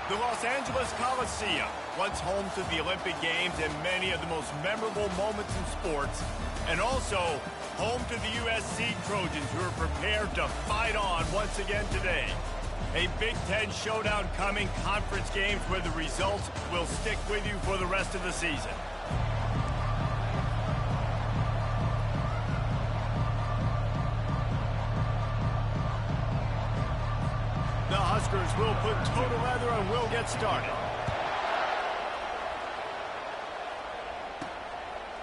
The Los Angeles Coliseum, once home to the Olympic Games and many of the most memorable moments in sports, and also home to the USC Trojans, who are prepared to fight on once again today. A Big Ten showdown coming, conference games where the results will stick with you for the rest of the season. The Huskers will put total leather and will get started.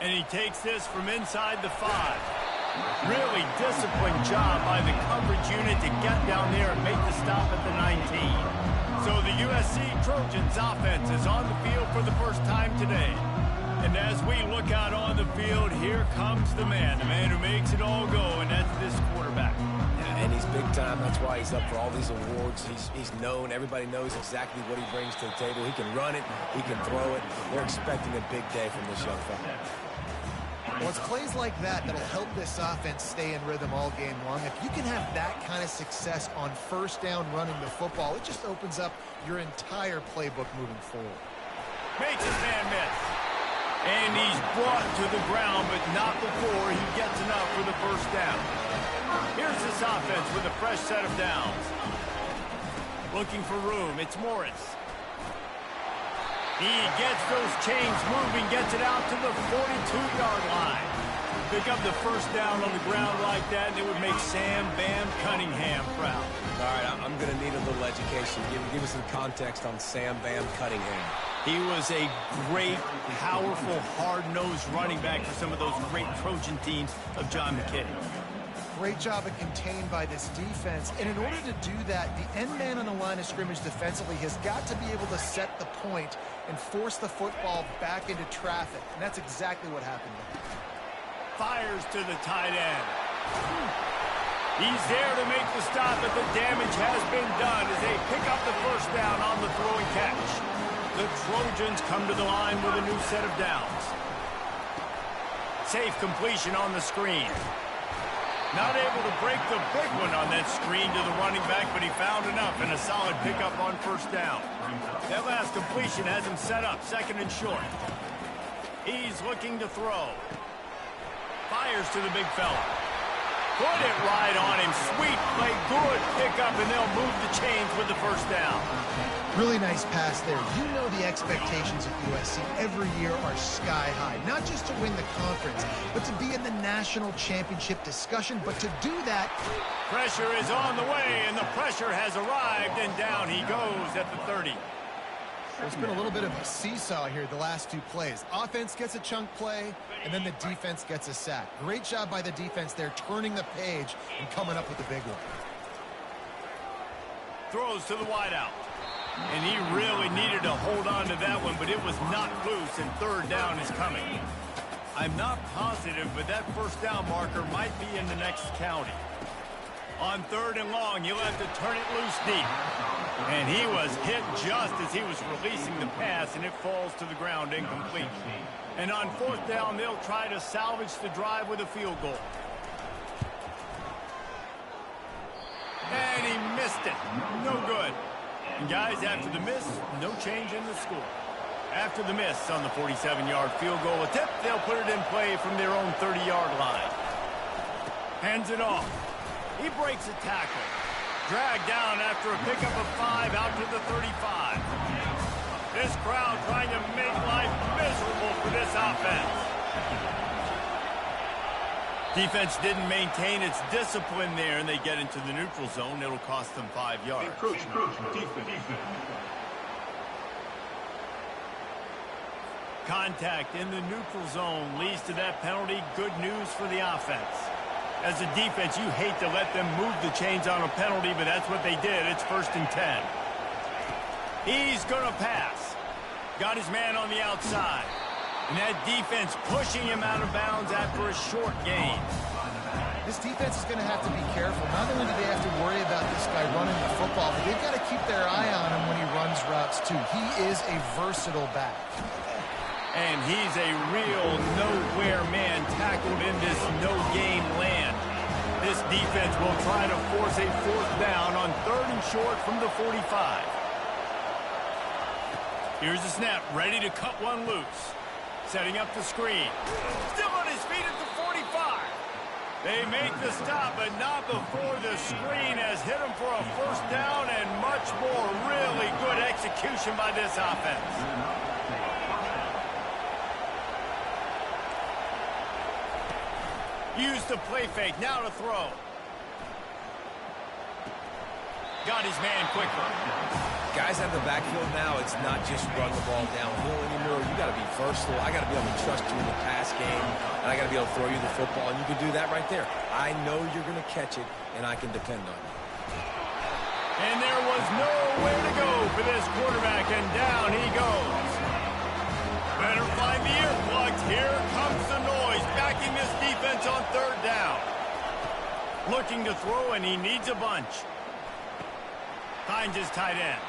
And he takes this from inside the 5. Really disciplined job by the coverage unit to get down there and make the stop at the 19. So the USC Trojans offense is on the field for the first time today. And as we look out on the field, here comes the man who makes it all go, and that's this quarterback. And he's big time. That's why he's up for all these awards. He's known. Everybody knows exactly what he brings to the table. He can run it. He can throw it. They're expecting a big day from this young fella. Well, it's plays like that that'll help this offense stay in rhythm all game long. If you can have that kind of success on first down running the football, it just opens up your entire playbook moving forward. Makes his man miss. And he's brought to the ground, but not before he gets enough for the first down. Here's this offense with a fresh set of downs. Looking for room. It's Morris. He gets those chains moving, gets it out to the 42-yard line. Pick up the first down on the ground like that, and it would make Sam Bam Cunningham proud. All right, I'm going to need a little education. Give me some context on Sam Bam Cunningham. He was a great, powerful, hard-nosed running back for some of those great Trojan teams of John McKay. Great job of contained by this defense. And in order to do that, the end man on the line of scrimmage defensively has got to be able to set the point and force the football back into traffic. And that's exactly what happened there. Fires to the tight end. He's there to make the stop, but the damage has been done as they pick up the first down on the throw and catch. The Trojans come to the line with a new set of downs. Safe completion on the screen. Not able to break the big one on that screen to the running back, but he found enough and a solid pickup on first down. That last completion has him set up, second and short. He's looking to throw. Fires to the big fella. Put it right on him. Sweet play, good pickup, and they'll move the chains with the first down. Really nice pass there. You know the expectations at USC every year are sky high. Not just to win the conference, but to be in the national championship discussion. But to do that... Pressure is on the way, and the pressure has arrived, and down he goes at the 30. There's been a little bit of a seesaw here the last two plays. Offense gets a chunk play, and then the defense gets a sack. Great job by the defense there, turning the page and coming up with the big one. Throws to the wideout. And he really needed to hold on to that one, but it was not loose, and third down is coming. I'm not positive, but that first down marker might be in the next county. On third and long, you'll have to turn it loose deep. And he was hit just as he was releasing the pass, and it falls to the ground incomplete. And on fourth down, they'll try to salvage the drive with a field goal. And he missed it. No good. And guys, after the miss, no change in the score. After the miss on the 47-yard field goal attempt, they'll put it in play from their own 30-yard line. Hands it off. He breaks a tackle. Dragged down after a pickup of 5 out to the 35. This crowd trying to make life miserable for this offense. Defense didn't maintain its discipline there, and they get into the neutral zone. It'll cost them 5 yards. Contact in the neutral zone leads to that penalty. Good news for the offense. As a defense, you hate to let them move the chains on a penalty, but that's what they did. It's 1st and 10. He's going to pass. Got his man on the outside. And that defense pushing him out of bounds after a short gain. This defense is going to have to be careful. Not only do they have to worry about this guy running the football, but they've got to keep their eye on him when he runs routes, too. He is a versatile back. And he's a real nowhere man tackled in this no-game land. This defense will try to force a fourth down on 3rd and short from the 45. Here's the snap, ready to cut one loose. Setting up the screen. Still on his feet at the 45. They make the stop, but not before the screen has hit him for a first down and much more. Really good execution by this offense. Use the play fake, now to throw. Got his man quickly. Guys out of the backfield now, it's not just run the ball downhill anymore. You got to be versatile. I got to be able to trust you in the pass game, and I got to be able to throw you the football, and you can do that right there. I know you're going to catch it, and I can depend on you. And there was nowhere to go for this quarterback, and down he goes. Better find the earplugs. Here comes the noise, backing this defense on third down. Looking to throw, and he needs a bunch. Finds his tight end.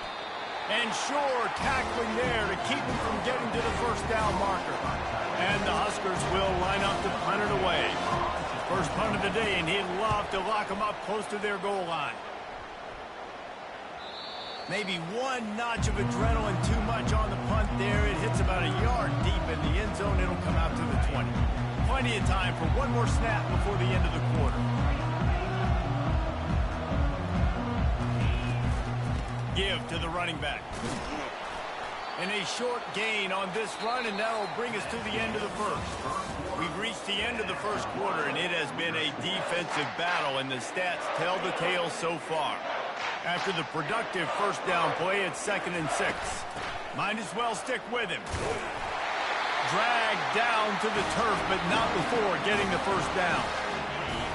And sure, tackling there to keep him from getting to the first down marker. And the Huskers will line up to punt it away. First punt of the day, and he'd love to lock them up close to their goal line. Maybe one notch of adrenaline too much on the punt there. It hits about a yard deep in the end zone. It'll come out to the 20. Plenty of time for one more snap before the end of the quarter. Give to the running back. And a short gain on this run, and that will bring us to the end of the first. We've reached the end of the first quarter, and it has been a defensive battle, and the stats tell the tale so far. After the productive first down play, it's 2nd and 6. Might as well stick with him. Dragged down to the turf, but not before getting the first down.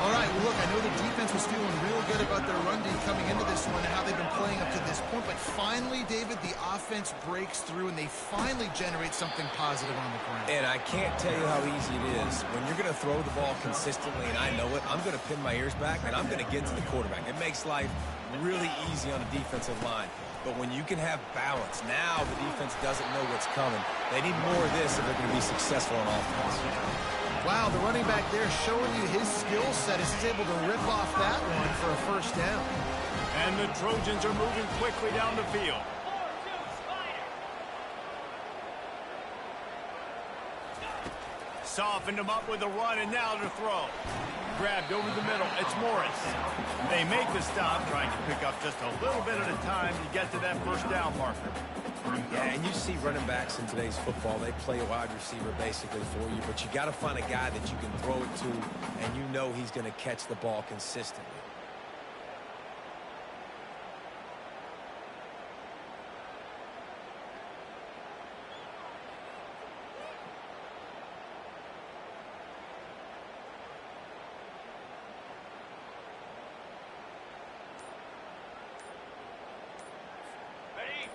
All right, well, look, I know the defense was feeling real good about their run D coming into this one and how they've been playing up to this point, but finally, David, the offense breaks through and they finally generate something positive on the ground. And I can't tell you how easy it is. When you're going to throw the ball consistently, and I know it, I'm going to pin my ears back, and I'm going to get to the quarterback. It makes life really easy on a defensive line. But when you can have balance, now the defense doesn't know what's coming. They need more of this if they're going to be successful on offense. Wow, the running back there showing you his skill set as he's able to rip off that one for a first down. And the Trojans are moving quickly down the field. Softened him up with a run, and now to throw. Grabbed over the middle. It's Morris. They make the stop, trying to pick up just a little bit at a time to get to that first down marker. Yeah, and you see running backs in today's football, they play a wide receiver basically for you, but you got to find a guy that you can throw it to, and you know he's going to catch the ball consistently.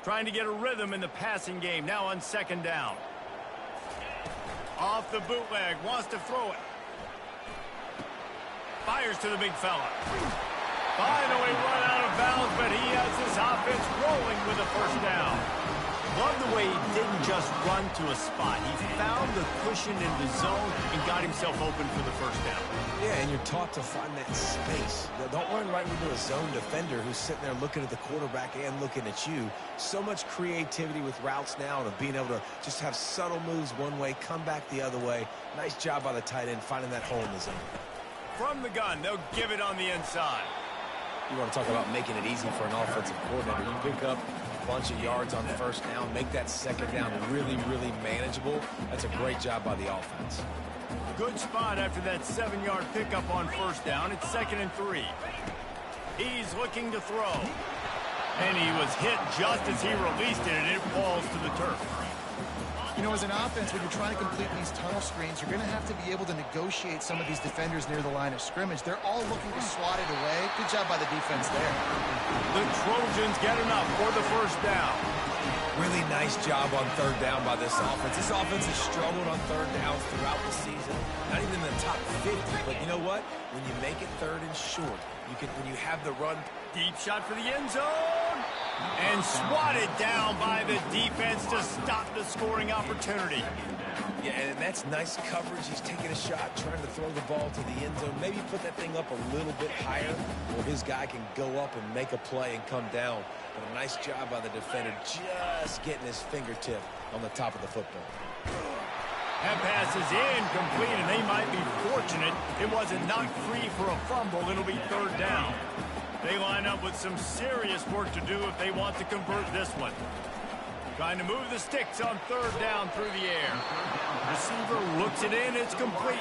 Trying to get a rhythm in the passing game, now on 2nd down. Off the bootleg, wants to throw it. Fires to the big fella. Finally run out of bounds, but he has his offense rolling with a first down. Love the way he didn't just run to a spot. He found the cushion in the zone and got himself open for the first down. Yeah, and you're taught to find that space. Don't run right into a zone defender who's sitting there looking at the quarterback and looking at you. So much creativity with routes now and of being able to just have subtle moves one way, come back the other way. Nice job by the tight end finding that hole in the zone. From the gun, they'll give it on the inside. You want to talk about making it easy for an offensive coordinator. You pick up a bunch of yards on first down, make that second down really, really manageable. That's a great job by the offense. Good spot after that 7-yard pickup on first down. It's 2nd and 3. He's looking to throw. And he was hit just as he released it, and it falls to the turf. You know, as an offense, when you're trying to complete these tunnel screens, you're going to have to be able to negotiate some of these defenders near the line of scrimmage. They're all looking to swat it away. Good job by the defense there. The Trojans get enough for the first down. Really nice job on third down by this offense. This offense has struggled on third downs throughout the season. Not even in the top 50, but you know what? When you make it third and short, you can. When you have the run. Deep shot for the end zone. And swatted down by the defense to stop the scoring opportunity. Yeah, and that's nice coverage. He's taking a shot, trying to throw the ball to the end zone. Maybe put that thing up a little bit higher where his guy can go up and make a play and come down. But a nice job by the defender just getting his fingertip on the top of the football. That pass is incomplete, and they might be fortunate it wasn't knocked free for a fumble. It'll be third down. They line up with some serious work to do if they want to convert this one. Trying to move the sticks on third down through the air. Receiver looks it in. It's complete.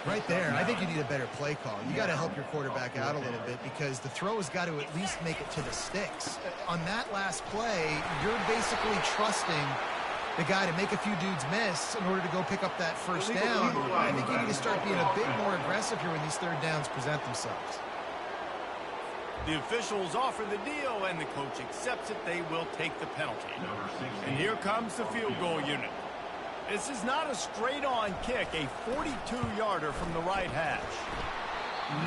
Right there, I think you need a better play call. You got to help your quarterback out a little bit because the throw has got to at least make it to the sticks. On that last play, you're basically trusting the guy to make a few dudes miss in order to go pick up that first down. I think you need to start being a bit more aggressive here when these third downs present themselves. The officials offer the deal, and the coach accepts it. They will take the penalty. And here comes the field goal unit. This is not a straight-on kick, a 42-yarder from the right hash.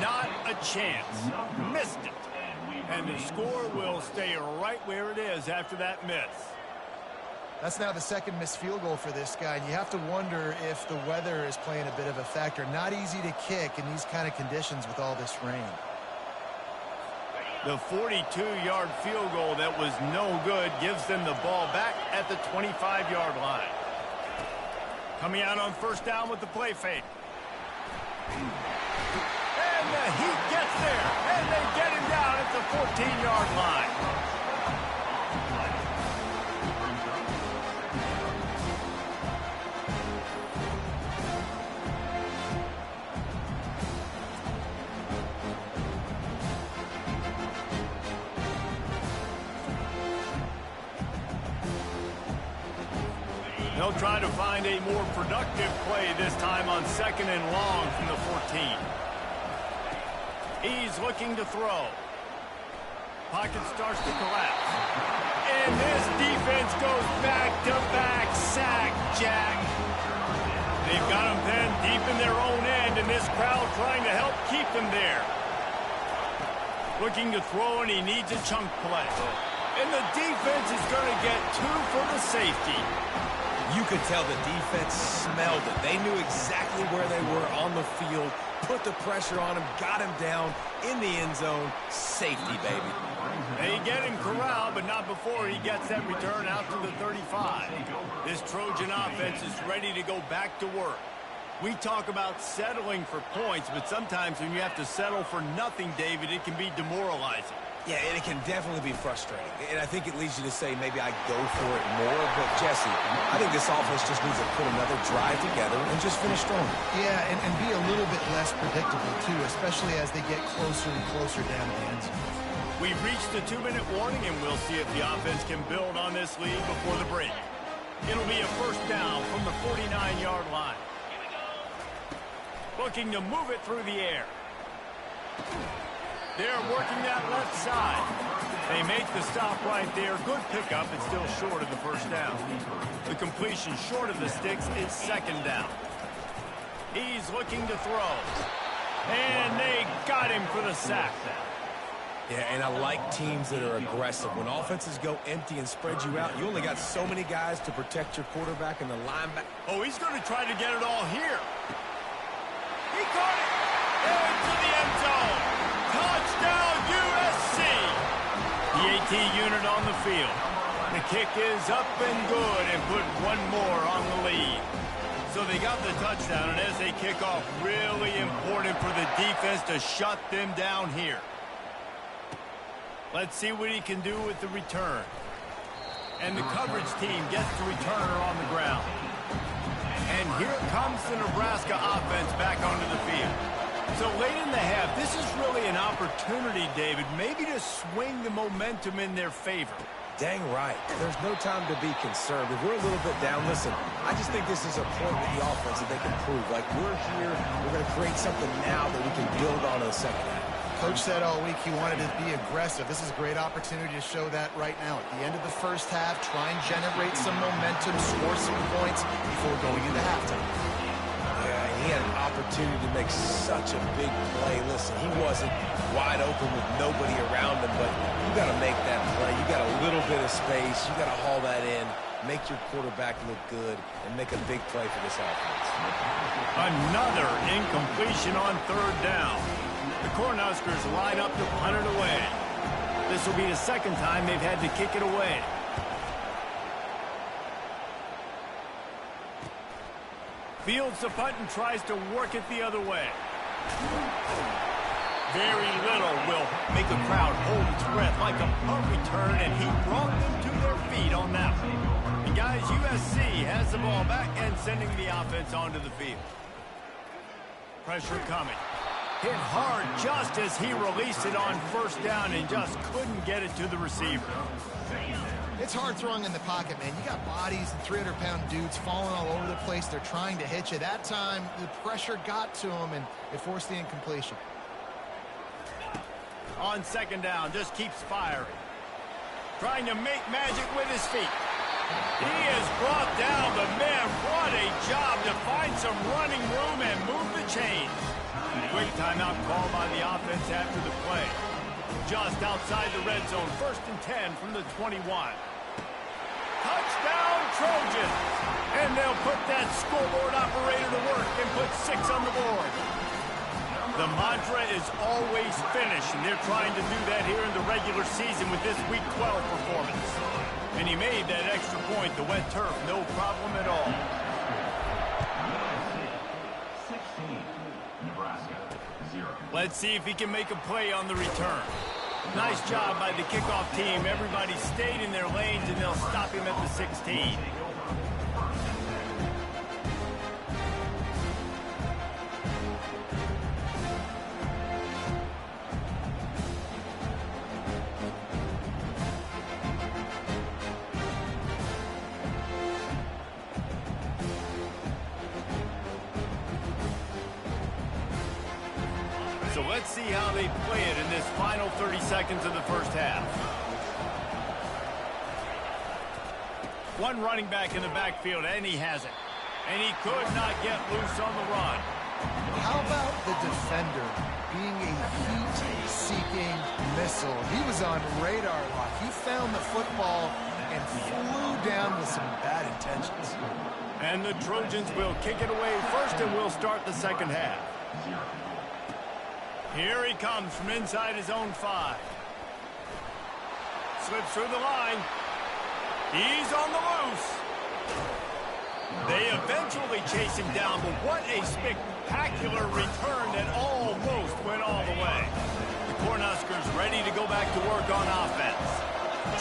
Not a chance. Missed it. And the score will stay right where it is after that miss. That's now the second missed field goal for this guy, and you have to wonder if the weather is playing a bit of a factor. Not easy to kick in these kind of conditions with all this rain. The 42-yard field goal that was no good gives them the ball back at the 25-yard line. Coming out on first down with the play fake. And the Heat gets there, and they get him down at the 14-yard line. They'll try to find a more productive play this time on second and long from the 14. He's looking to throw. Pocket starts to collapse. And this defense goes back-to-back sack, Jack. They've got him then deep in their own end, and this crowd trying to help keep them there. Looking to throw, and he needs a chunk play. And the defense is going to get two for the safety. You could tell the defense smelled it. They knew exactly where they were on the field, put the pressure on him, got him down in the end zone. Safety, baby. They get him corralled, but not before he gets that return out to the 35. This Trojan offense is ready to go back to work. We talk about settling for points, but sometimes when you have to settle for nothing, David, it can be demoralizing. Yeah, and it can definitely be frustrating. And I think it leads you to say maybe I go for it more. But, Jesse, I think this offense just needs to put another drive together and just finish strong. Yeah, and be a little bit less predictable, too, especially as they get closer and closer down the end zone. We've reached the 2-minute warning, and we'll see if the offense can build on this lead before the break. It'll be a first down from the 49-yard line. Looking to move it through the air. They're working that left side. They make the stop right there. Good pickup. It's still short of the first down. The completion short of the sticks is second down. He's looking to throw. And they got him for the sack. Yeah, and I like teams that are aggressive. When offenses go empty and spread you out, you only got so many guys to protect your quarterback and the linebacker. Oh, he's going to try to get it all here. He caught it. Into the end zone. Touchdown, USC. The AT unit on the field. The kick is up and good and put one more on the lead. So they got the touchdown, and as they kick off, really important for the defense to shut them down here. Let's see what he can do with the return. And the coverage team gets the returner on the ground. And here comes the Nebraska offense back onto the field. So late in the half, this is really an opportunity, David, maybe to swing the momentum in their favor. Dang right. There's no time to be concerned. If we're a little bit down, listen, I just think this is a point with the offense that they can prove. Like, we're here, we're going to create something now that we can build on in the second half. Coach said all week he wanted to be aggressive. This is a great opportunity to show that right now. At the end of the first half, try and generate some momentum, score some points before going into halftime. Yeah, he had an opportunity to make such a big play. Listen, he wasn't wide open with nobody around him, but you got to make that play. You got a little bit of space. You got to haul that in. make your quarterback look good, and make a big play for this offense. Another incompletion on third down. The Cornhuskers line up to punt it away. This will be the second time they've had to kick it away. Fields the punt and tries to work it the other way. Very little will make a crowd hold its breath like a punt return, and he brought them to their feet on that one. And guys, USC has the ball back and sending the offense onto the field. Pressure coming. Hit hard just as he released it on first down and just couldn't get it to the receiver. It's hard throwing in the pocket, man. You got bodies and 300-pound dudes falling all over the place. They're trying to hit you. That time, the pressure got to him, and it forced the incompletion. On second down, just keeps firing. Trying to make magic with his feet. He has brought down the man. What a job to find some running room and move the chains. Quick timeout call by the offense after the play. Just outside the red zone, 1st and 10 from the 21. Touchdown Trojans! And they'll put that scoreboard operator to work and put 6 on the board. The mantra is always finish, and they're trying to do that here in the regular season with this Week 12 performance. And he made that extra point, the wet turf, no problem at all. 16, Nebraska, 0. Let's see if he can make a play on the return. Nice job by the kickoff team. Everybody stayed in their lanes, and they'll stop him at the 16. So let's see how they play it in this final 30 seconds of the first half. One running back in the backfield, and he has it. And he could not get loose on the run. How about the defender being a heat-seeking missile? He was on radar lock. He found the football and flew down with some bad intentions. And the Trojans will kick it away first, and we'll start the second half. Here he comes from inside his own 5. Slips through the line. He's on the loose. They eventually chase him down, but what a spectacular return that almost went all the way. The Cornhuskers ready to go back to work on offense.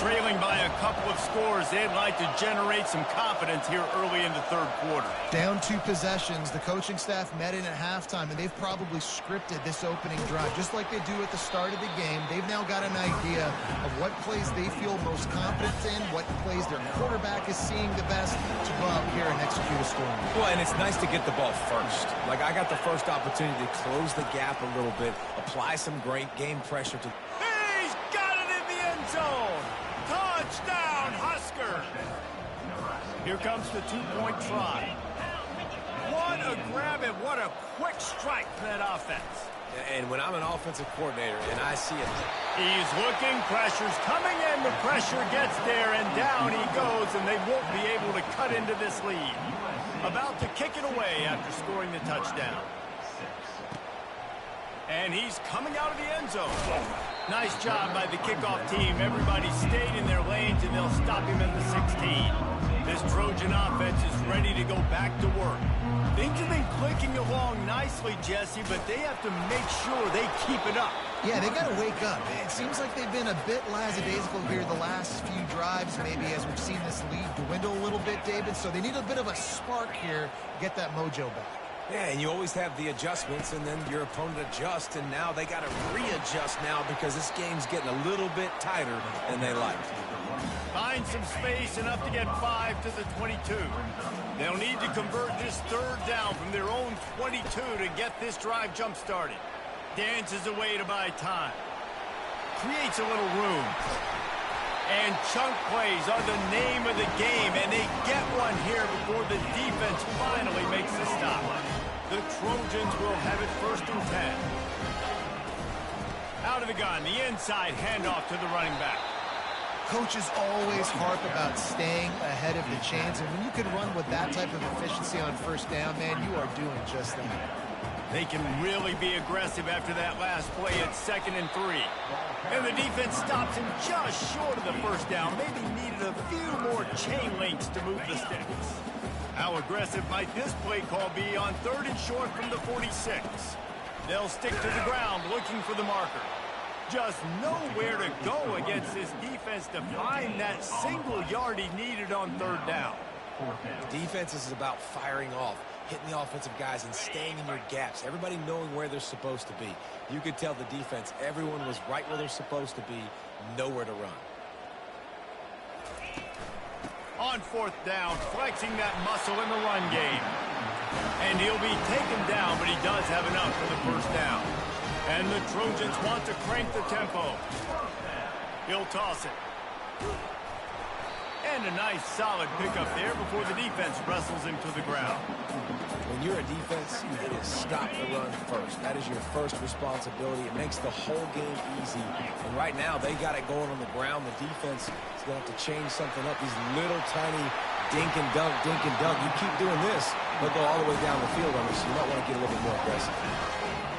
Trailing by a couple of scores, they'd like to generate some confidence here early in the third quarter. Down 2 possessions, the coaching staff met in at halftime, and they've probably scripted this opening drive just like they do at the start of the game. They've now got an idea of what plays they feel most confident in, what plays their quarterback is seeing the best to go out here and execute a scoring. Well, and it's nice to get the ball first. Like, I got the first opportunity to close the gap a little bit, apply some great game pressure to... He's got it in the end zone! Touchdown, Husker! Here comes the 2-point try. What a grab and what a quick strike for that offense. And when I'm an offensive coordinator and I see it... He's looking, pressure's coming in, the pressure gets there, and down he goes, and they won't be able to cut into this lead. About to kick it away after scoring the touchdown. And he's coming out of the end zone. Nice job by the kickoff team. Everybody stayed in their lanes, and they'll stop him at the 16. This Trojan offense is ready to go back to work. Things have been clicking along nicely, Jesse, but they have to make sure they keep it up. Yeah, they got to wake up. It seems like they've been a bit lackadaisical here the last few drives, maybe as we've seen this lead dwindle a little bit, David. So they need a bit of a spark here to get that mojo back. Yeah, and you always have the adjustments, and then your opponent adjusts, and now they got to readjust now because this game's getting a little bit tighter than they like. Find some space, enough to get 5 to the 22. They'll need to convert this third down from their own 22 to get this drive jump-started. Dances away to buy time. Creates a little room. And chunk plays are the name of the game, and they get one here before the defense finally makes the stop. The Trojans will have it 1st and 10. Out of the gun, the inside handoff to the running back. Coaches always harp about staying ahead of the chains, and when you can run with that type of efficiency on first down, man, you are doing just that. They can really be aggressive after that last play at 2nd and 3. And the defense stops him just short of the first down. Maybe needed a few more chain links to move the sticks. How aggressive might this play call be on 3rd and short from the 46? They'll stick to the ground looking for the marker. Just nowhere to go against this defense to find that single yard he needed on 3rd down. Defense is about firing off, hitting the offensive guys and staying in your gaps. Everybody knowing where they're supposed to be. You could tell the defense, everyone was right where they're supposed to be, nowhere to run. On 4th down, flexing that muscle in the run game. And he'll be taken down, but he does have enough for the first down. And the Trojans want to crank the tempo. He'll toss it. And a nice solid pickup there before the defense wrestles him to the ground. When you're a defense, it is stop the run first. That is your first responsibility. It makes the whole game easy. And right now, they got it going on the ground. The defense is going to have to change something up. These little tiny dink and dunk, dink and dunk. You keep doing this, they'll go all the way down the field on you, so you might want to get a little bit more aggressive.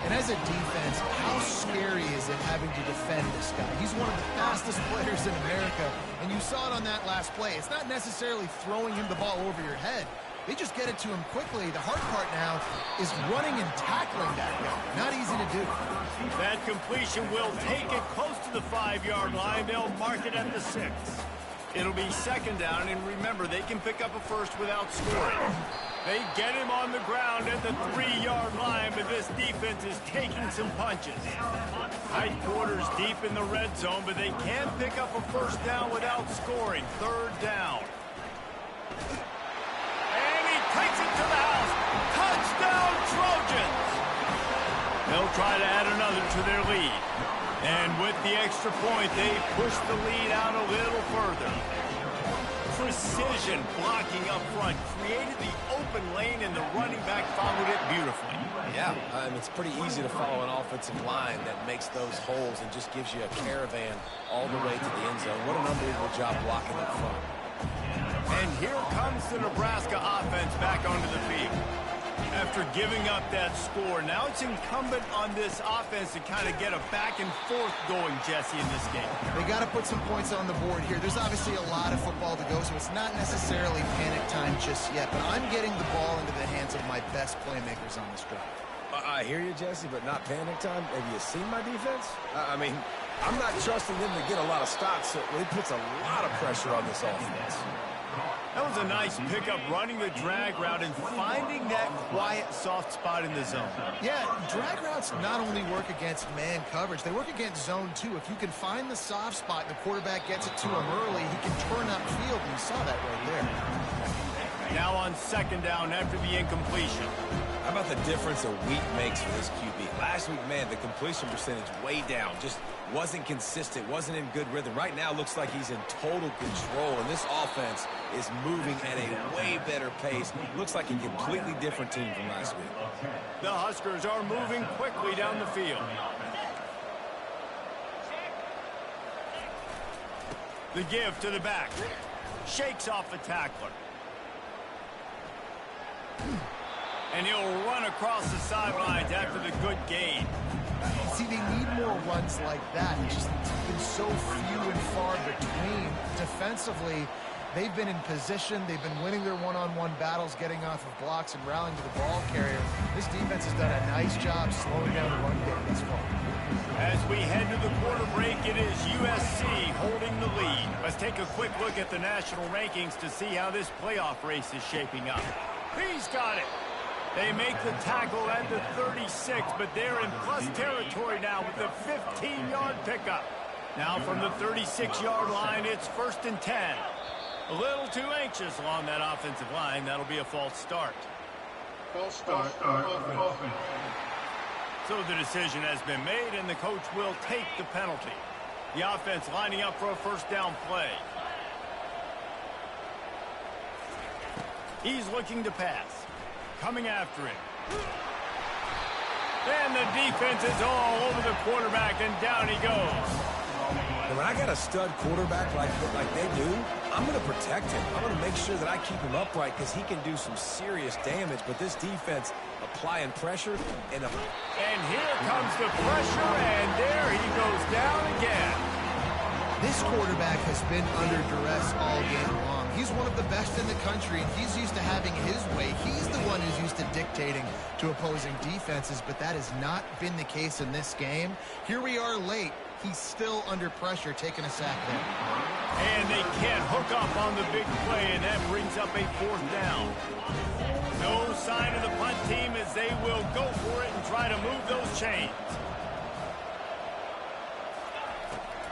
And as a defense, how scary is it having to defend this guy? He's one of the fastest players in America, and you saw it on that last play. It's not necessarily throwing him the ball over your head. They just get it to him quickly. The hard part now is running and tackling that guy. Not easy to do. That completion will take it close to the 5-yard line. They'll mark it at the 6. It'll be 2nd down, and remember, they can pick up a first without scoring. They get him on the ground at the 3-yard line, but this defense is taking some punches. Tight quarters deep in the red zone, but they can pick up a first down without scoring. 3rd down. And he takes it to the house. Touchdown, Trojans! They'll try to add another to their lead. And with the extra point, they push the lead out a little further. Precision blocking up front created the open lane, and the running back followed it beautifully. Yeah, it's pretty easy to follow an offensive line that makes those holes and just gives you a caravan all the way to the end zone. What an unbelievable job blocking up front. And here comes the Nebraska offense back onto the field. After giving up that score, now it's incumbent on this offense to kind of get a back and forth going, Jesse, in this game. They got to put some points on the board here. There's obviously a lot of football to go, so it's not necessarily panic time just yet, but I'm getting the ball into the hands of my best playmakers on this drive. I hear you, Jesse, but not panic time. Have you seen my defense? I mean, I'm not trusting them to get a lot of stops, so it puts a lot of pressure on this offense. That was a nice pickup, running the drag route and finding that quiet, soft spot in the zone. Yeah, drag routes not only work against man coverage, they work against zone too. If you can find the soft spot and the quarterback gets it to him early, he can turn upfield, and you saw that right there. Now on 2nd down after the incompletion. How about the difference a week makes for this QB? Last week, man, the completion percentage way down. Just wasn't consistent, wasn't in good rhythm. Right now, looks like he's in total control, and this offense is moving at a way better pace. Looks like a completely different team from last week. The Huskers are moving quickly down the field. The give to the back. Shakes off the tackler. And he'll run across the sidelines after the good gain. See, they need more runs like that. It's just been so few and far between. Defensively, they've been in position. They've been winning their one-on-one battles, getting off of blocks and rallying to the ball carrier. This defense has done a nice job slowing down the run game thus far. As we head to the quarter break, it is USC holding the lead. Let's take a quick look at the national rankings to see how this playoff race is shaping up. He's got it. They make the tackle at the 36, but they're in plus territory now with the 15-yard pickup. Now from the 36-yard line, it's 1st and 10. A little too anxious along that offensive line. That'll be a false start. False start. Offense. So the decision has been made, and the coach will take the penalty. The offense lining up for a first down play. He's looking to pass. Coming after him. And the defense is all over the quarterback, and down he goes. And when I got a stud quarterback like they do, I'm going to protect him. I'm going to make sure that I keep him upright because he can do some serious damage. But this defense applying pressure and here comes the pressure, and there he goes down again. This quarterback has been under duress all game long. He's one of the best in the country, and he's used to having his way. He's the one who's used to dictating to opposing defenses, but that has not been the case in this game. Here we are late. He's still under pressure, taking a sack there. And they can't hook up on the big play, and that brings up a 4th down. No sign of the punt team as they will go for it and try to move those chains.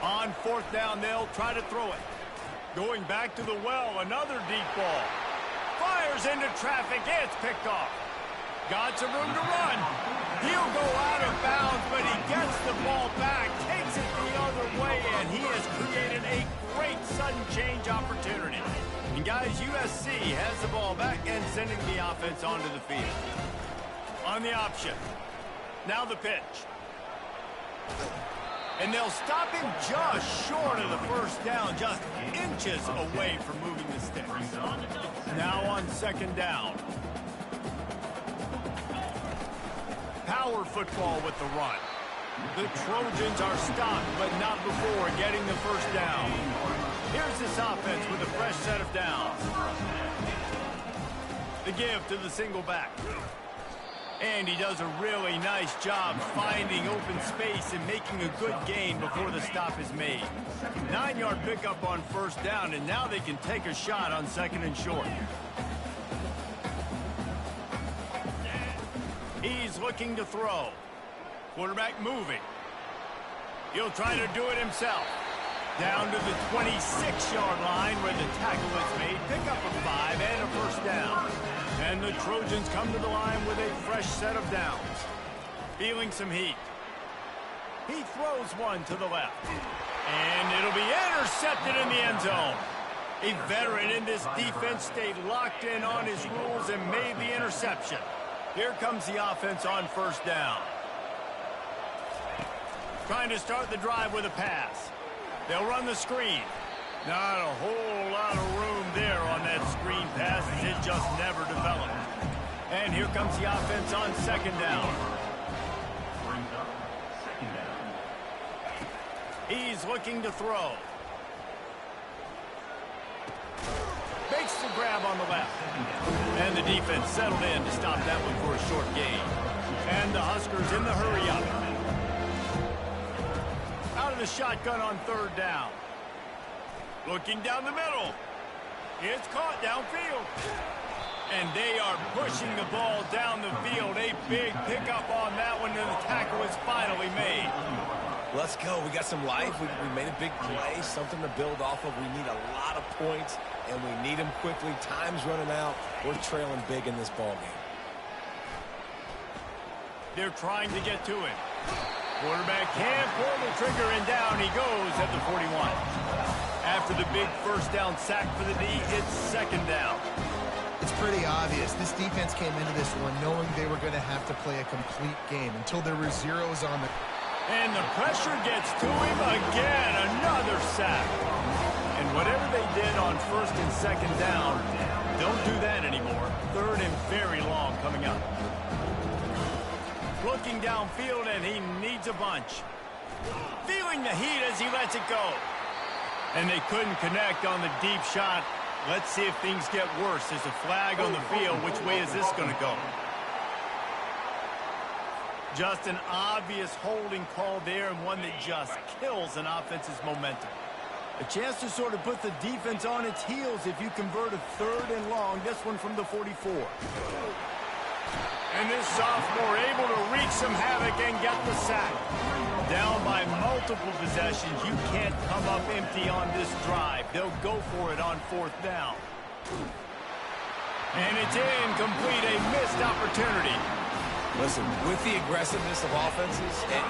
On 4th down, they'll try to throw it. Going back to the well, another deep ball. Fires into traffic, it's picked off. Got some room to run. He'll go out of bounds, but he gets the ball back, takes it the other way, and he has created a great sudden change opportunity. And guys, USC has the ball back and sending the offense onto the field. On the option. Now the pitch. And they'll stop him just short of the 1st down, just inches away from moving the sticks. Now on 2nd down. Power football with the run. The Trojans are stopped, but not before getting the 1st down. Here's this offense with a fresh set of downs. The give to the single back. And he does a really nice job finding open space and making a good gain before the stop is made. 9-yard pickup on 1st down, and now they can take a shot on 2nd and short. He's looking to throw. Quarterback moving. He'll try to do it himself. Down to the 26-yard line where the tackle is made. Pick up a 5 and a 1st down. And the Trojans come to the line with a fresh set of downs. Feeling some heat. He throws one to the left. And it'll be intercepted in the end zone. A veteran in this defense stayed locked in on his rules and made the interception. Here comes the offense on 1st down. Trying to start the drive with a pass. They'll run the screen. Not a whole lot of room there on that screen pass as it just never developed. And here comes the offense on 2nd down. He's looking to throw. Makes the grab on the left. And the defense settled in to stop that one for a short gain. And the Huskers in the hurry up. Out of the shotgun on 3rd down. Looking down the middle. It's caught downfield. And they are pushing the ball down the field. A big pickup on that one, and the tackle is finally made. Let's go. We got some life. We made a big play, something to build off of. We need a lot of points, and we need them quickly. Time's running out. We're trailing big in this ball game. They're trying to get to it. Quarterback can't pull the trigger, and down he goes at the 41. After the big 1st down sack for the D, it's 2nd down. It's pretty obvious. This defense came into this one knowing they were going to have to play a complete game until there were zeros on the... And the pressure gets to him again. Another sack. And whatever they did on 1st and 2nd down, don't do that anymore. 3rd and very long coming up. Looking downfield, and he needs a bunch. Feeling the heat as he lets it go. And they couldn't connect on the deep shot. Let's see if things get worse. There's a flag on the field. Which way is this going to go? Just an obvious holding call there, and one that just kills an offense's momentum. A chance to sort of put the defense on its heels if you convert a 3rd and long. This one from the 44. And this sophomore able to wreak some havoc and get the sack. Down by multiple possessions. You can't come up empty on this drive. They'll go for it on 4th down. And it's incomplete, a missed opportunity. Listen, with the aggressiveness of offenses and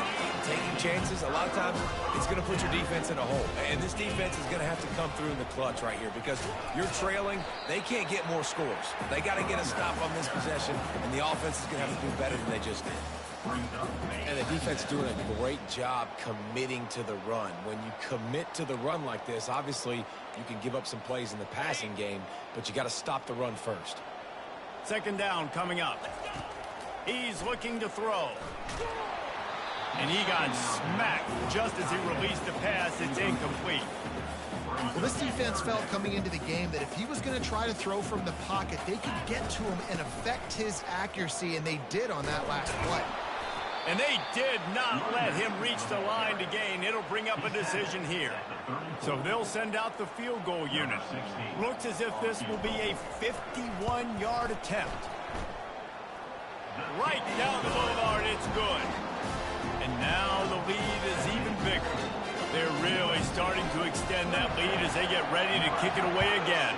taking chances, a lot of times it's going to put your defense in a hole. And this defense is going to have to come through in the clutch right here because you're trailing. They can't get more scores. They got to get a stop on this possession, and the offense is going to have to do better than they just did. And the defense doing a great job committing to the run. When you commit to the run like this, obviously you can give up some plays in the passing game, but you got to stop the run first. Second down coming up. He's looking to throw. And he got smacked just as he released the pass. It's incomplete. Well, this defense felt coming into the game that if he was going to try to throw from the pocket, they could get to him and affect his accuracy, and they did on that last play. And they did not let him reach the line to gain. It'll bring up a decision here. So they'll send out the field goal unit. Looks as if this will be a 51-yard attempt. Right down the boulevard, it's good. And now the lead is even bigger. They're really starting to extend that lead as they get ready to kick it away again.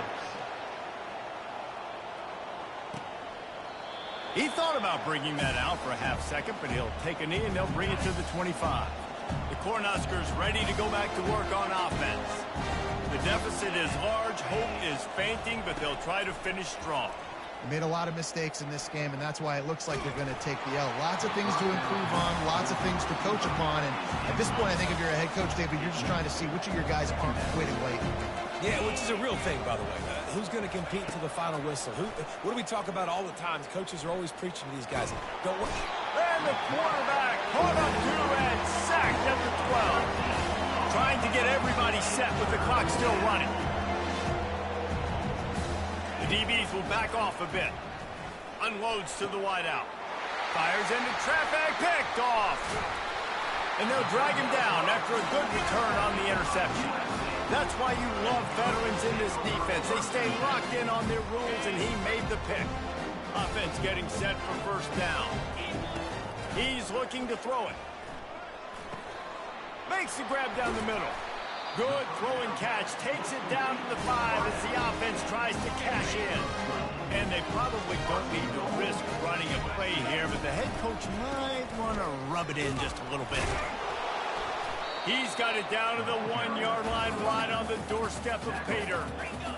He thought about bringing that out for a half second, but he'll take a knee and they'll bring it to the 25. The Cornhuskers ready to go back to work on offense. The deficit is large, hope is fainting, but they'll try to finish strong. They made a lot of mistakes in this game, and that's why it looks like they're going to take the L. Lots of things to improve on, lots of things to coach upon, and at this point, I think if you're a head coach, David, you're just trying to see which of your guys can quit it late. Yeah, which is a real thing, by the way. Who's going to compete to the final whistle? What do we talk about all the time? Coaches are always preaching to these guys. Don't worry. And the quarterback caught up to and sacked at the 12. Trying to get everybody set with the clock still running. The DBs will back off a bit. Unloads to the wideout. Fires into traffic, picked off. And they'll drag him down after a good return on the interception. That's why you love veterans in this defense. They stay locked in on their rules, and he made the pick. Offense getting set for first down. He's looking to throw it. Makes the grab down the middle. Good throw and catch. Takes it down to the 5 as the offense tries to cash in. And they probably don't need to risk running a play here, but the head coach might want to rub it in just a little bit. He's got it down to the 1-yard line right on the doorstep of Pater.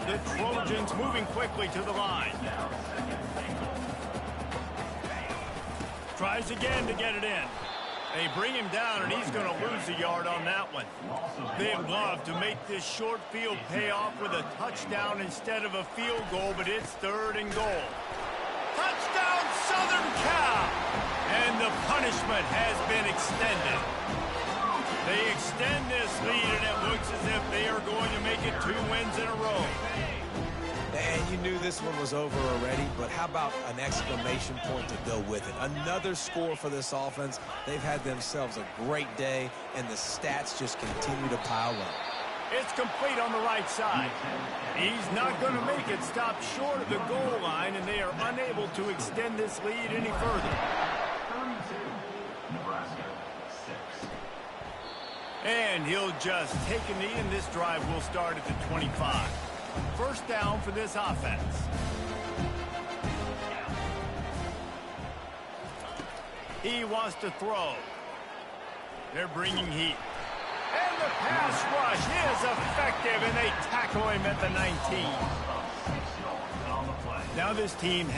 The Trojans moving quickly to the line. Tries again to get it in. They bring him down, and he's going to lose a yard on that one. They'd love to make this short field pay off with a touchdown instead of a field goal, but it's 3rd and goal. Touchdown, Southern Cal! And the punishment has been extended. They extend this lead, and it looks as if they are going to make it 2 wins in a row. And you knew this one was over already, but how about an exclamation point to go with it? Another score for this offense. They've had themselves a great day, and the stats just continue to pile up. It's complete on the right side. He's not going to make it stop short of the goal line, and they are unable to extend this lead any further. 32, Nebraska, 6. And he'll just take a knee, and this drive will start at the 25. First down for this offense. He wants to throw. They're bringing heat. And the pass rush is effective, and they tackle him at the 19. Now this team has